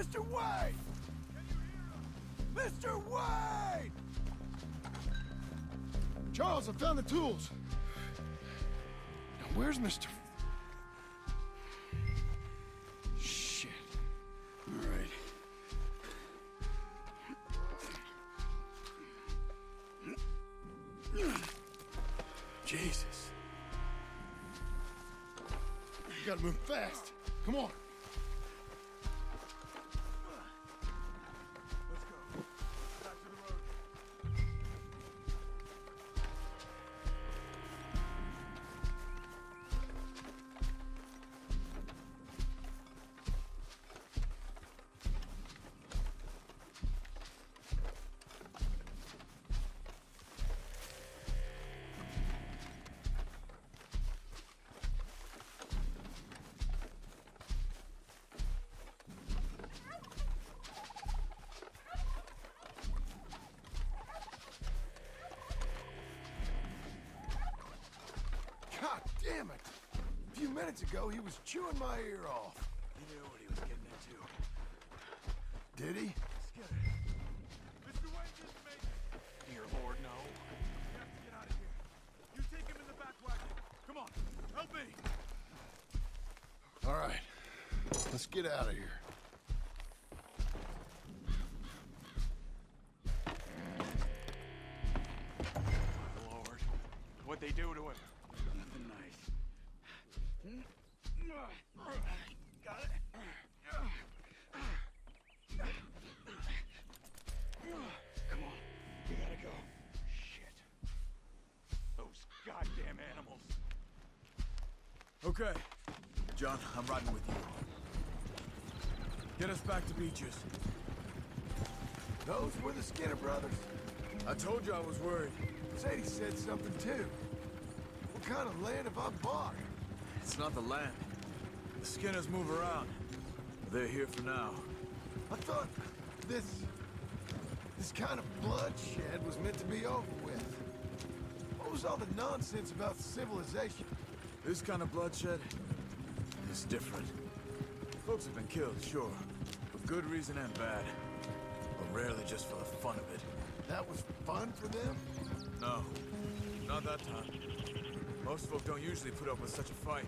Mr. Wade! Mr. Wade! Charles, I found the tools. Now, where's Mr. Shit. All right. Jesus. You gotta move fast. Come on. Let's go. Back to the road. God damn it! A few minutes ago, he was chewing my ear off. He knew what he was getting into. Did he? Let's get it. Mr. Wayne didn't make it. Dear Lord, no. We have to get out of here. You take him in the back wagon. Come on, help me. All right. Let's get out of here. Lord, what'd they do to him? Nothing nice. Got it. Come on, we gotta go. Shit. Those goddamn animals. Okay. John, I'm riding with you. Get us back to Beaches. Those were the Skinner brothers. I told you I was worried. Sadie said something too. What kind of land have I bought? It's not the land. The Skinners move around. They're here for now. I thought this kind of bloodshed was meant to be over with. What was all the nonsense about civilization? This kind of bloodshed is different. Folks have been killed, sure. For good reason and bad. But rarely just for the fun of it. That was fun for them? No, not that time. Most folk don't usually put up with such a fight.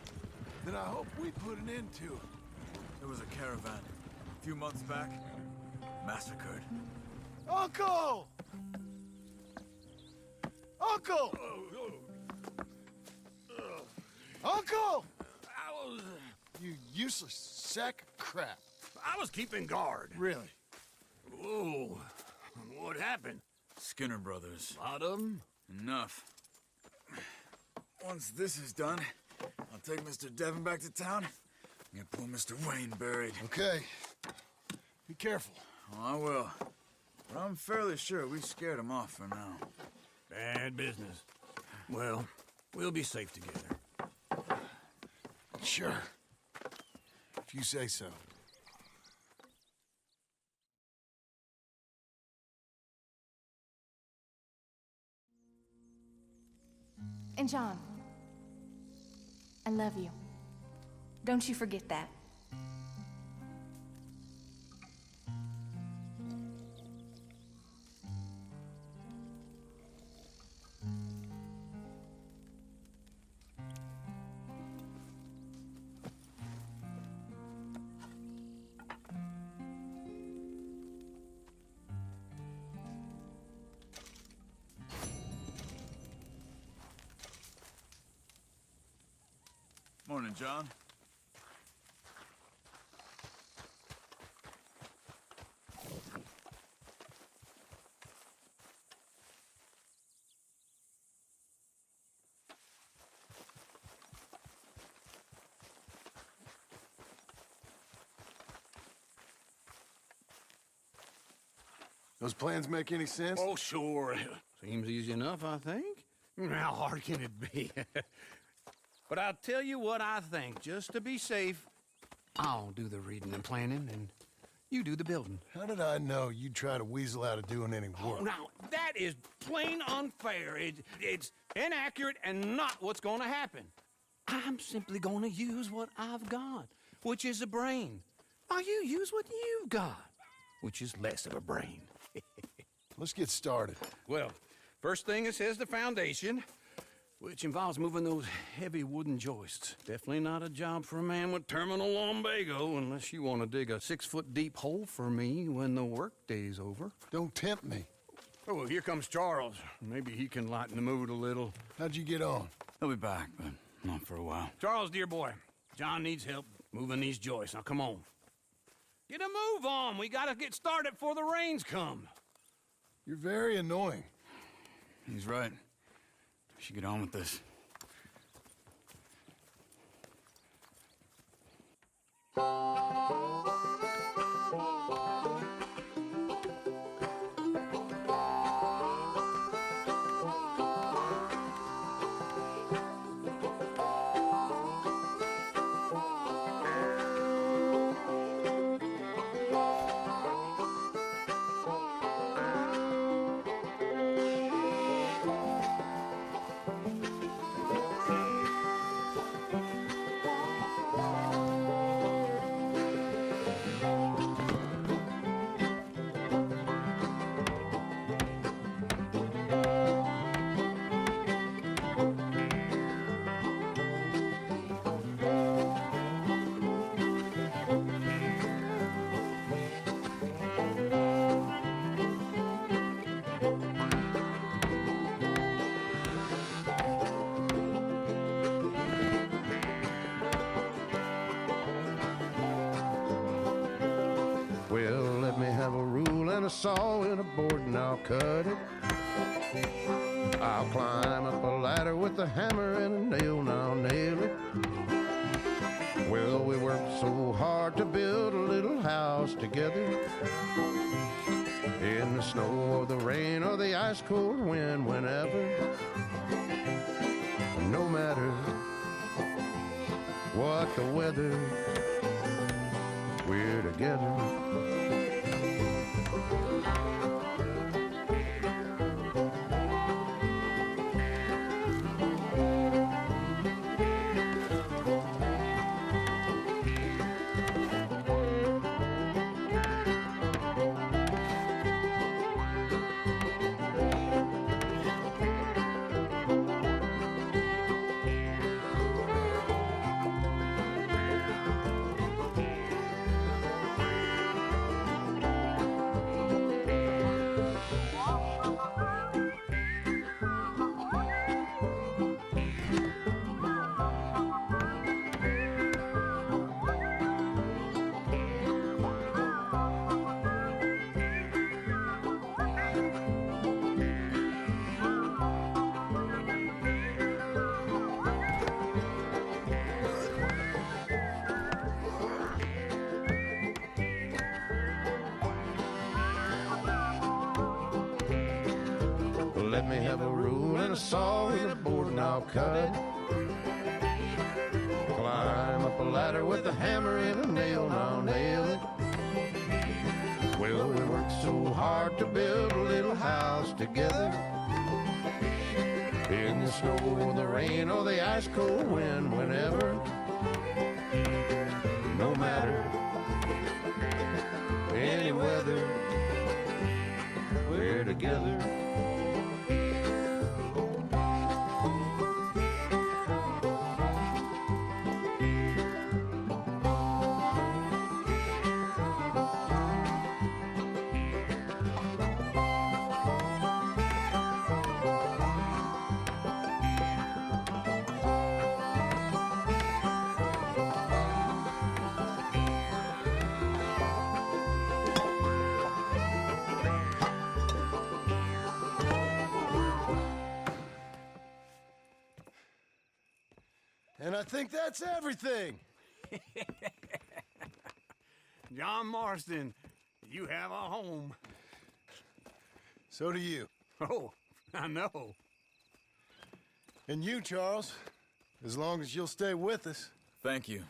Then I hope we put an end to it. There was a caravan a few months back, massacred. Uncle! Uncle! Uncle! You useless sack of crap. I was keeping guard. Really? Whoa. What happened? Skinner brothers. Lot of them? Enough. Once this is done, I'll take Mr. Devon back to town and get poor Mr. Wayne buried. Okay. Be careful. Oh, I will. But I'm fairly sure we scared him off for now. Bad business. Well, we'll be safe together. Sure. If you say so. And John, I love you. Don't you forget that. Morning, John. Those plans make any sense? Oh, sure. Seems easy enough, I think. How hard can it be? But I'll tell you what I think, just to be safe. I'll do the reading and planning, and you do the building. How did I know you'd try to weasel out of doing any work? Oh, now, that is plain unfair. It's inaccurate and not what's going to happen. I'm simply going to use what I've got, which is a brain. Oh, you use what you've got, which is less of a brain. Let's get started. Well, first thing it says the foundation, which involves moving those heavy wooden joists. Definitely not a job for a man with terminal lumbago unless you want to dig a 6-foot deep hole for me when the workday's over. Don't tempt me. Oh, here comes Charles. Maybe he can lighten the mood a little. How'd you get on? He'll be back, but not for a while. Charles, dear boy, John needs help moving these joists. Now, come on. Get a move on. We gotta get started before the rains come. You're very annoying. He's right. We should get on with this. Well, let me have a rule and a saw and a board and I'll cut it. I'll climb up a ladder with a hammer and a nail and I'll nail it. Well, we worked so hard to build a little house together. In the snow or the rain or the ice cold wind, whenever. No matter what the weather, we're together. Let me have a rule and a saw and a board and I'll cut. Climb up a ladder with a hammer and a nail and I'll nail it. Well, we worked so hard to build a little house together. In the snow or the rain or the ice cold wind, whenever. No matter any weather, we're together. And I think that's everything. John Marston, you have a home. So do you. Oh, I know. And you, Charles, as long as you'll stay with us. Thank you.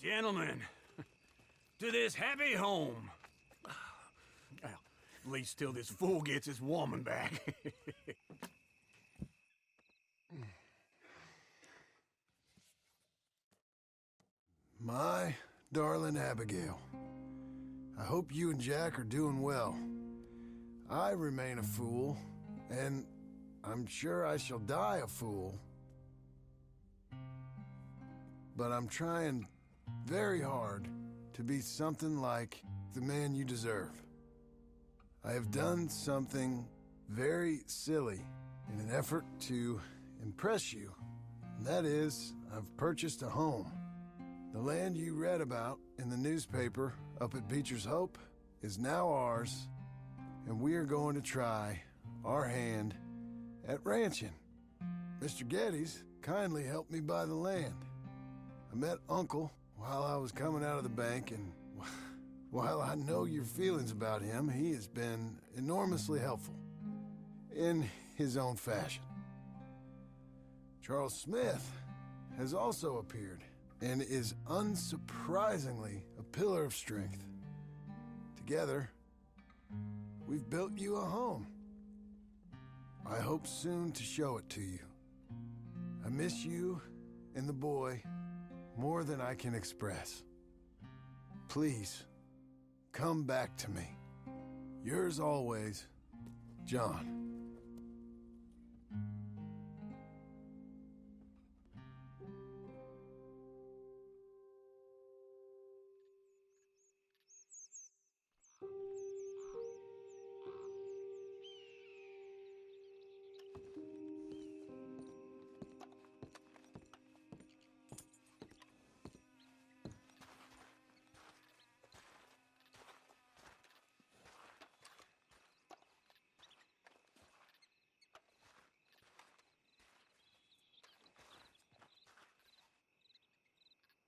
Gentlemen, to this happy home. Well, at least till this fool gets his woman back. darling Abigail. I hope you and Jack are doing well. I remain a fool, and I'm sure I shall die a fool. But I'm trying very hard to be something like the man you deserve. I have done something very silly in an effort to impress you. And that is, I've purchased a home. The land you read about in the newspaper up at Beecher's Hope is now ours, and we are going to try our hand at ranching. Mr. Geddes kindly helped me buy the land. I met Uncle while I was coming out of the bank, and while I know your feelings about him, he has been enormously helpful in his own fashion. Charles Smith has also appeared and is unsurprisingly a pillar of strength. Together, we've built you a home. I hope soon to show it to you. I miss you and the boy more than I can express. Please, come back to me. Yours always, John.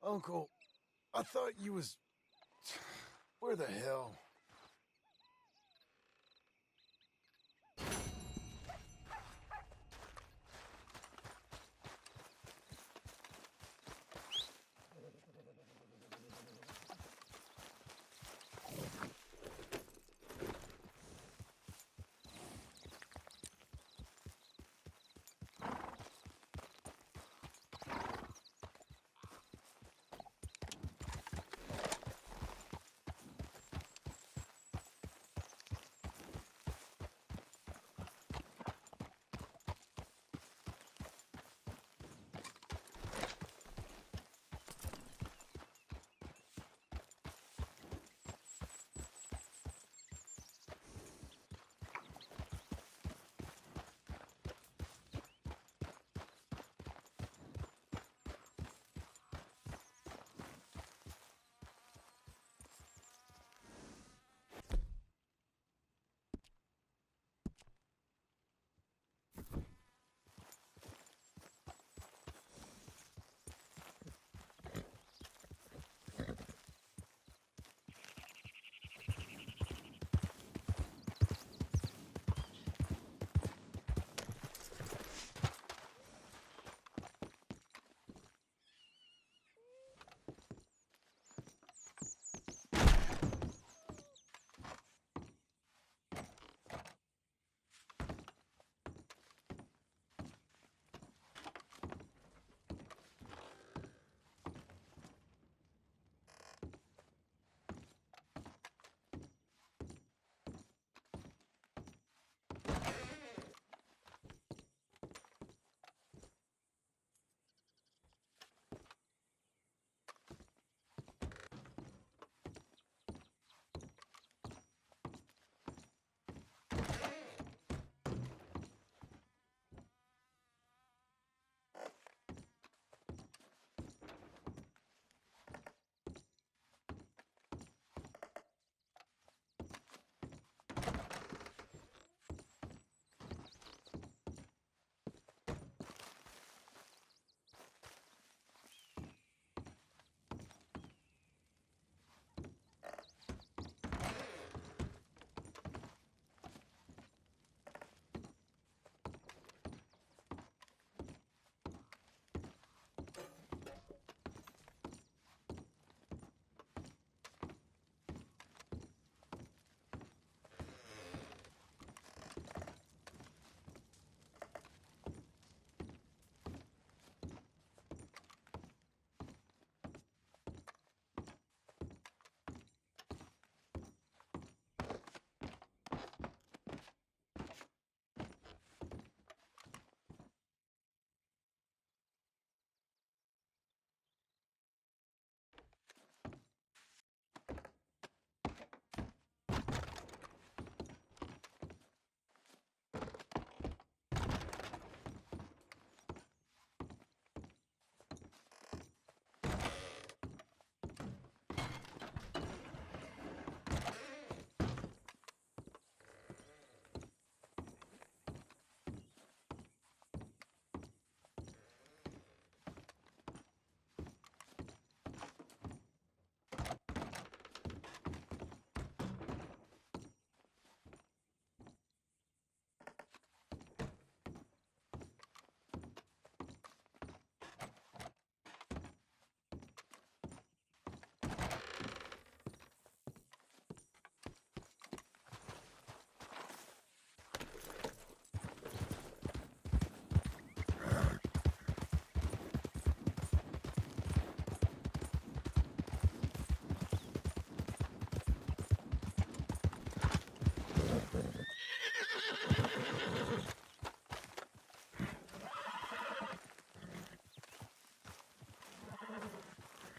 Uncle, I thought you was... Where the hell?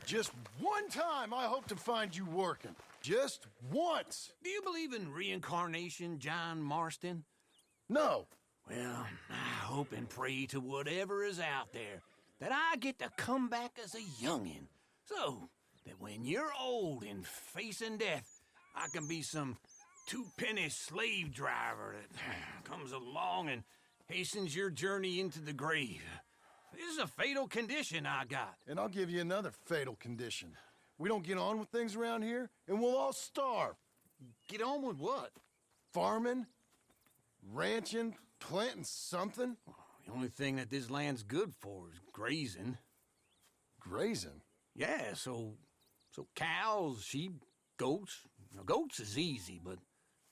Just one time I hope to find you working. Just once. Do you believe in reincarnation, John Marston? No. Well, I hope and pray to whatever is out there that I get to come back as a youngin', so that when you're old and facing death, I can be some two-penny slave driver that comes along and hastens your journey into the grave. This is a fatal condition I got. And I'll give you another fatal condition. We don't get on with things around here, and we'll all starve. Get on with what? Farming, ranching, planting something. The only thing that this land's good for is grazing. Grazing? Yeah, so cows, sheep, goats. Now, goats is easy, but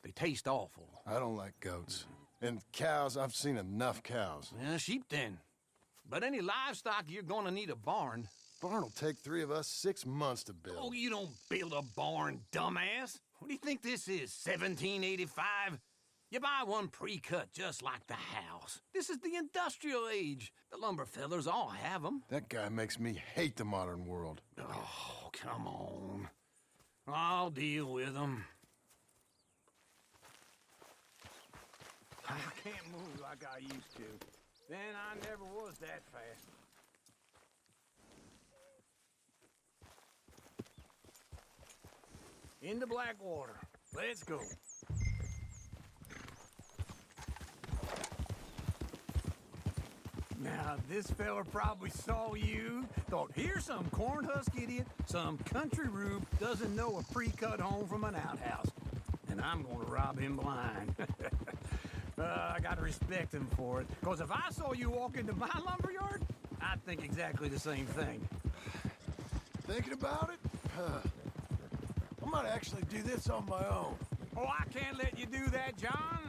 they taste awful. I don't like goats. And cows, I've seen enough cows. Yeah, sheep then. But any livestock, you're gonna need a barn. Barn will take 3 of us 6 months to build. Oh, you don't build a barn, dumbass. What do you think this is, 1785? You buy one pre-cut just like the house. This is the industrial age. The lumber fellers all have them. That guy makes me hate the modern world. Oh, come on. I'll deal with them. I can't move like I used to. Then I never was that fast. Into Blackwater. Let's go. Now, this fella probably saw you, thought, here's some corn-husk idiot, some country rube doesn't know a pre-cut home from an outhouse. And I'm gonna rob him blind. I gotta respect him for it, because if I saw you walk into my lumberyard, I'd think exactly the same thing. Thinking about it? I might actually do this on my own. Oh, I can't let you do that, John.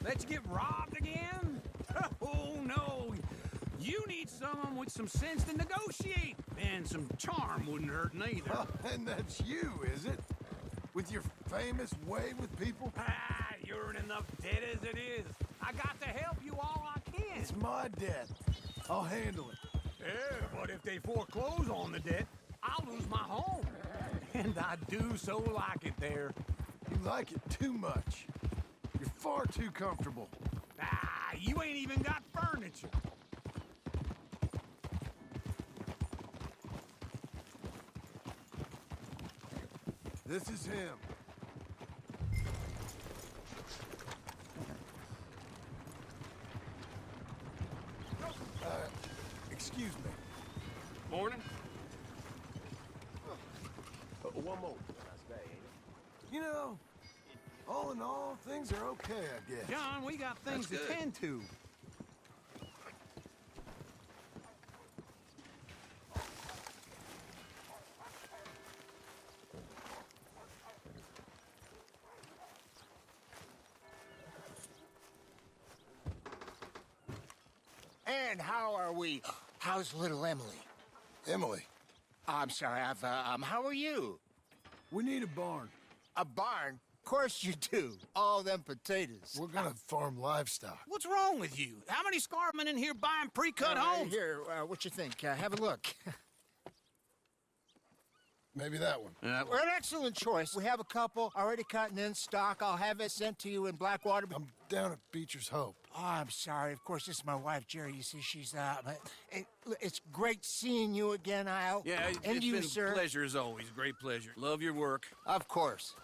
Let you get robbed again? Oh, no. You need someone with some sense to negotiate. And some charm wouldn't hurt neither. And that's you, is it? With your famous way with people? Ah, you're in enough debt as it is. I got to help you all I can. It's my debt. I'll handle it. Yeah, but if they foreclose on the debt, I'll lose my home. And I do so like it there. You like it too much. You're far too comfortable. Ah, you ain't even got furniture. This is him. Excuse me. Morning. One more. You know, all in all, things are okay, I guess. John, we got things to tend to. And how are we? How's little Emily? Emily, I'm sorry, how are you? we need a barn. A barn? Of course you do. All them potatoes. We're gonna farm livestock. What's wrong with you? How many scarfmen in here buying pre-cut homes? Here, what you think? Have a look. Maybe that one. We're an excellent choice. We have a couple already cut and in stock. I'll have it sent to you in Blackwater. I'm down at Beecher's Hope. Oh, I'm sorry. Of course, this is my wife, Jerry. You see, she's it's great seeing you again, Al. Yeah, and it's you, been sir. a pleasure as always. Great pleasure. Love your work. Of course.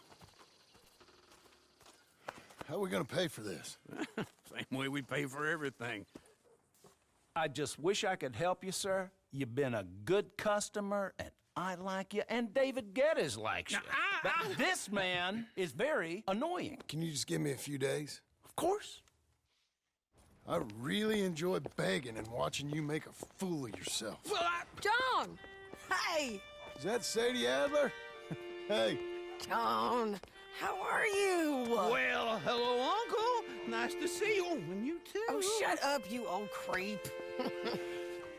How are we gonna pay for this? Same way we pay for everything. I just wish I could help you, sir. You've been a good customer, and I like you, and David Geddes likes you. Now, But this man is very annoying. Can you just give me a few days? Of course. I really enjoy begging and watching you make a fool of yourself. John! Hey! Is that Sadie Adler? Hey, John, how are you? Well, hello, Uncle. Nice to see you. And you too. Oh, shut up, you old creep.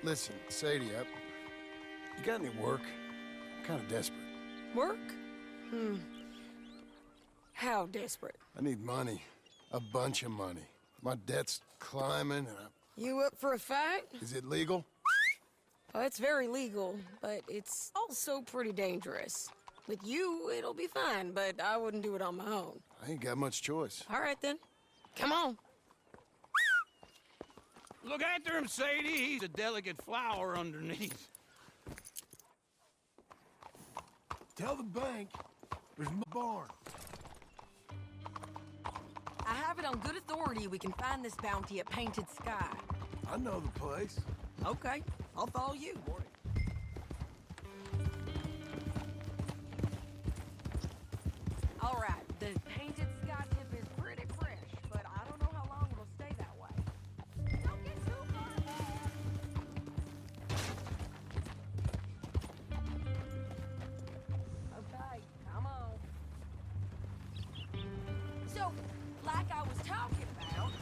listen, Sadie, you got any work? I'm kind of desperate. Work? How desperate? I need money. A bunch of money. My debt's climbing, and You up for a fight? is it legal? Oh, it's very legal, but it's also pretty dangerous. With you, it'll be fine, but I wouldn't do it on my own. I ain't got much choice. All right, then. Come on. Look after him, Sadie. He's a delicate flower underneath. Tell the bank there's my barn. I have it on good authority we can find this bounty at Painted Sky. I know the place. Okay, I'll follow you. All right, the Painted Sky tip is pretty fresh, but I don't know how long it'll stay that way. Don't get too far ahead. Okay, come on. So, like I was talking about,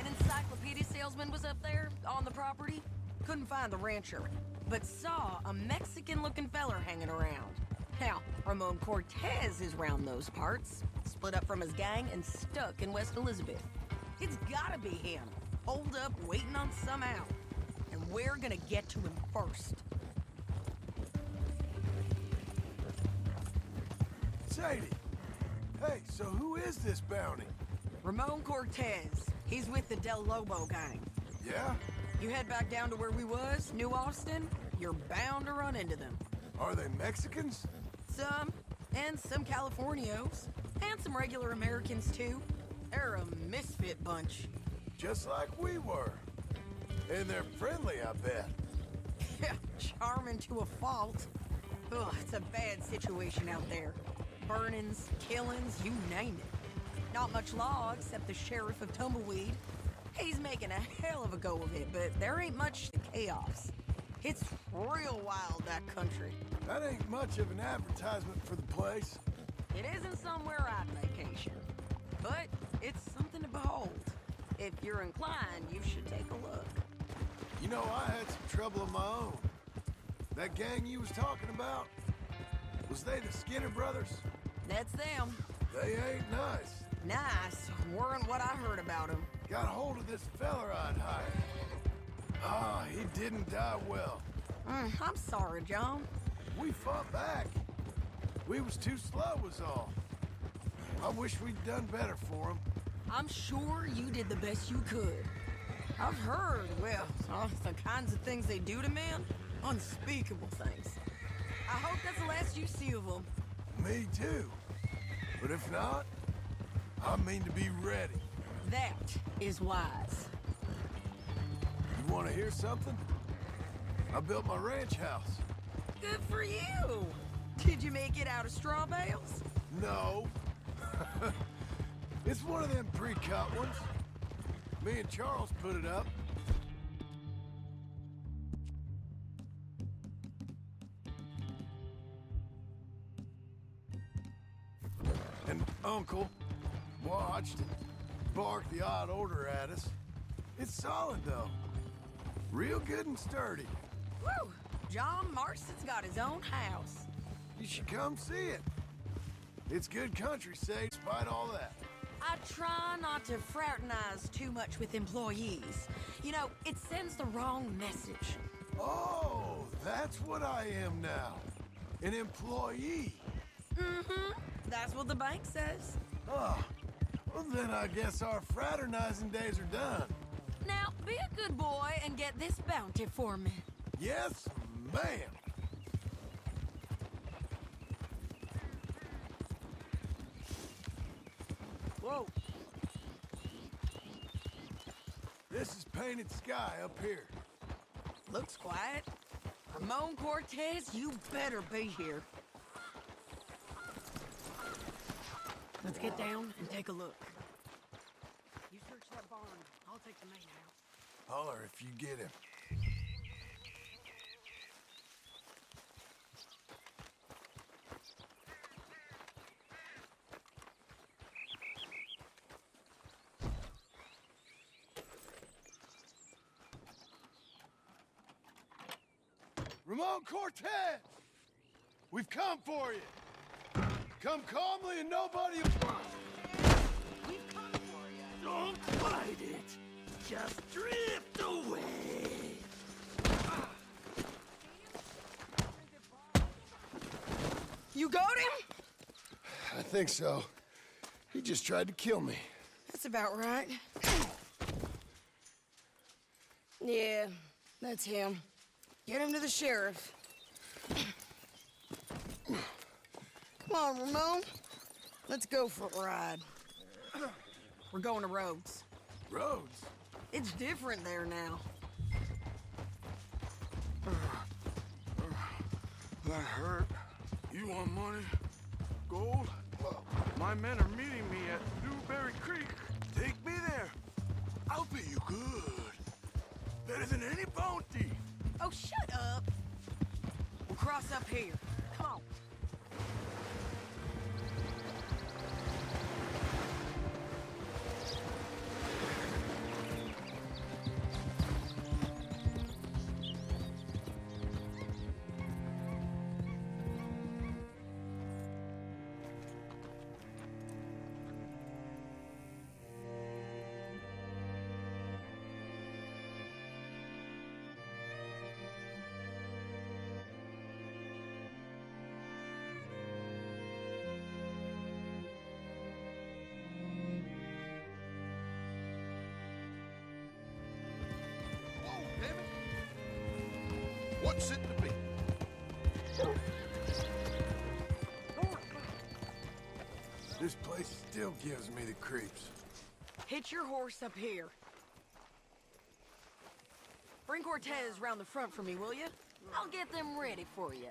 an encyclopedia salesman was up there on the property. Couldn't find the rancher, but saw a Mexican-looking feller hanging around. Now, Ramon Cortez is round those parts, split up from his gang and stuck in West Elizabeth. It's gotta be him, holed up waiting on some out. And we're gonna get to him first. Sadie! Hey, so who is this bounty? Ramon Cortez. He's with the Del Lobo gang. Yeah? You head back down to where we was, New Austin, you're bound to run into them. Are they Mexicans? Some, and some Californios, and some regular Americans too. They're a misfit bunch. Just like we were. And they're friendly, I bet. Yeah, charming to a fault. Ugh, it's a bad situation out there. Burnings, killings, you name it. Not much law except the sheriff of Tumbleweed. He's making a hell of a go of it, but there ain't much chaos. It's real wild, that country. That ain't much of an advertisement for the place. It isn't somewhere I'd vacation, but it's something to behold. If you're inclined, you should take a look. You know, I had some trouble of my own. That gang you was talking about, was they the Skinner brothers? That's them. They ain't nice. Nice weren't what I heard about them. Got hold of this feller I'd hired. Ah, he didn't die well. I'm sorry, John. We fought back. We was too slow was all. I wish we'd done better for him. I'm sure you did the best you could. I've heard, well, the kinds of things they do to men. Unspeakable things. I hope that's the last you see of them. Me too. But if not, I mean to be ready. That is wise. You want to hear something? I built my ranch house. Good for you. Did you make it out of straw bales? No. It's one of them pre-cut ones. Me and Charles put it up. And Uncle watched and barked the odd order at us. It's solid, though. Real good and sturdy. Woo! John Marston's got his own house. You should come see it. It's good country, say, despite all that. I try not to fraternize too much with employees. You know, it sends the wrong message. Oh, that's what I am now. An employee. Mm-hmm. That's what the bank says. Oh, well then I guess our fraternizing days are done. Now, be a good boy and get this bounty for me. Yes, ma'am. Whoa. This is Painted Sky up here. Looks quiet. Ramon Cortez, you better be here. Let's get down and take a look. You search that barn. I'll take the main house. Holler if you get him. Ramon Cortez! We've come for you! Come calmly and nobody will... We've come for you. Don't fight it. Just drift away. You got him? I think so. He just tried to kill me. That's about right. Yeah, that's him. Get him to the sheriff. Come on, Ramon. Let's go for a ride. We're going to Rhodes. Rhodes? It's different there now. That hurt. You want money? Gold? My men are meeting me at Newberry Creek. Take me there. I'll pay you good. Better than any bounty. Oh, shut up. We'll cross up here. Come on. What's it to be? This place still gives me the creeps. Hitch your horse up here. Bring Cortez round the front for me, will you? I'll get them ready for you.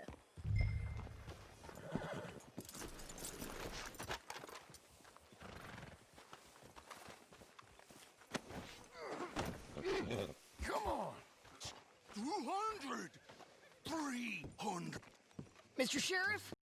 Come on. 200. 300. Mr. Sheriff?